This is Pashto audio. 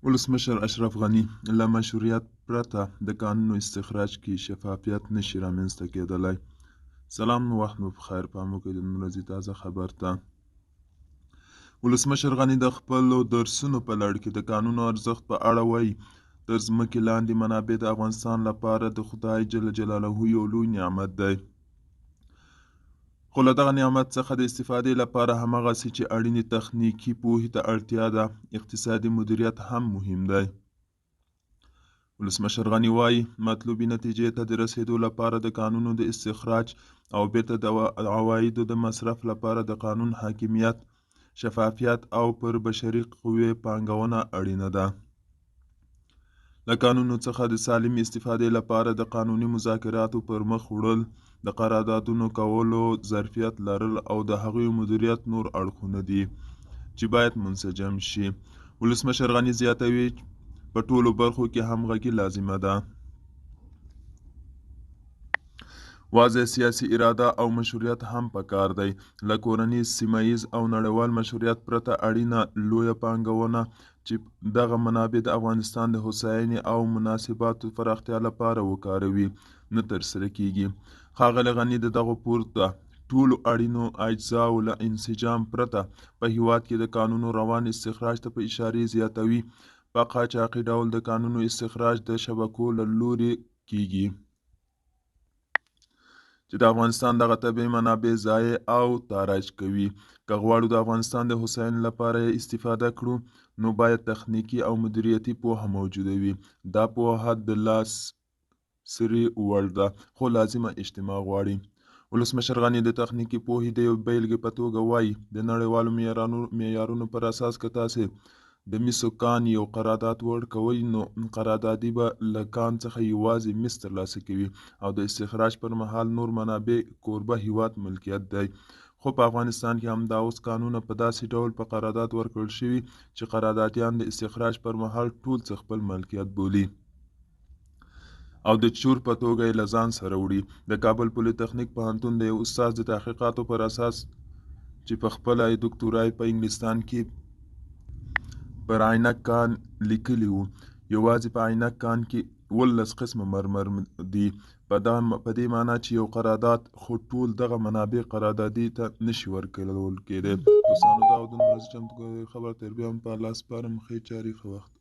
ولسمشر اشرف غني له مشروعیت پرته د کانونو استخراج کې شفافیت نشي رامنځته کېدلی. سلام، وخت مو بخیر. پام وکړئ د نن ورځې تازه خبر ته. ولسمشر غني د خپلو درسونو په لړ کې د کانونو ارزښت په اړه وایي تر ځمکې لاندې منابع د افغانستان لپاره د خدای جل جلاله یو لوی نعمت دی، خو له دغه نعمت څخه د استفادې لپاره همغسې چې اړینې تخنیکي پوهې ته اړتیا ده، اقتصادي مدیریت هم مهم دی. ولسمشر غني وایي مطلوبې نتیجې ته د رسیدو لپاره د کانونو د استخراج او بیرته د عوایدو د مصرف لپاره د قانون حاکمیت، شفافیت او پر بشري قوې پانګونه اړینه ده. له کانونو څخه د سالم استفادې لپاره د قانوني مذاکراتو پر مخ وړل، د قراردادونو کولو ظرفیت لرل او د هغوی مدیریت نور اړخونه دي چې باید منسجم شي. ولسمشر غني زیاتوي په ټولو برخو کې همغږي لازمه ده. واضح سیاسي اراده او مشروعیت هم پکار دی. له کورني، سیمه ییز او نړیوال مشروعیت پرته اړینه لویه پانګونه چې دغه منابع د افغانستان د هوساینې او مناسباتو پراختیا لپاره وکاروي نه ترسره کیږي. ښاغلی غني د دغو پورته ټولو اړینو اجزاو له انسجام پرته په هیواد کې د کانونو روان استخراج ته په اشارې زیاتوي. په قاچاقي ډول د کانونو استخراج د شبکو له لوري کیږي چې د افغانستان دغه طبیعي منابع ضایع او تاراج کوي. که غواړو د افغانستان د هوساینې لپاره یې استفاده کړو نو باید تخنیکي او مدیریتي پوهه موجوده وي. دا پوهه د لاس سري وړ ده خو لازمه اجتماع غواړي. ولسمشر غني د تخنیکي پوهې د یو بیلګې په توګه وایي د نړیوالو معیارونو پر اساس که تاسې د مسو کان یو قرارداد ورکوئ نو قراردادي به له کان څخه یوازې مس ترلاسه کوي او د استخراج پر مهال نور منابع کوربه هیواد ملکیت دی. خو په افغانستان کې همدا اوس کانونه په داسې ډول په قرارداد ورکړل شوي چې قراردادیان د استخراج پر مهال ټول څه خپل ملکیت بولي او د چور په توګه یې له ځان سره وړي. د کابل پولی تخنیک پوهنتون د یو استاد د تحقیقاتو پر اساس چې په خپله یې دکتورا په انګلستان کې پر عینک کان لیکلی وو، یوازې په عینک کان کې 18 قسمه مرمر دي. په دې معنی چې یو قرارداد خو ټول دغه منابع قراردادي ته نشي ورکول کېدی. دوستانو دا و د نن ورځې چمتو خبر تر بیا هم په الله سپارم. ښې چارې، ښه وخت.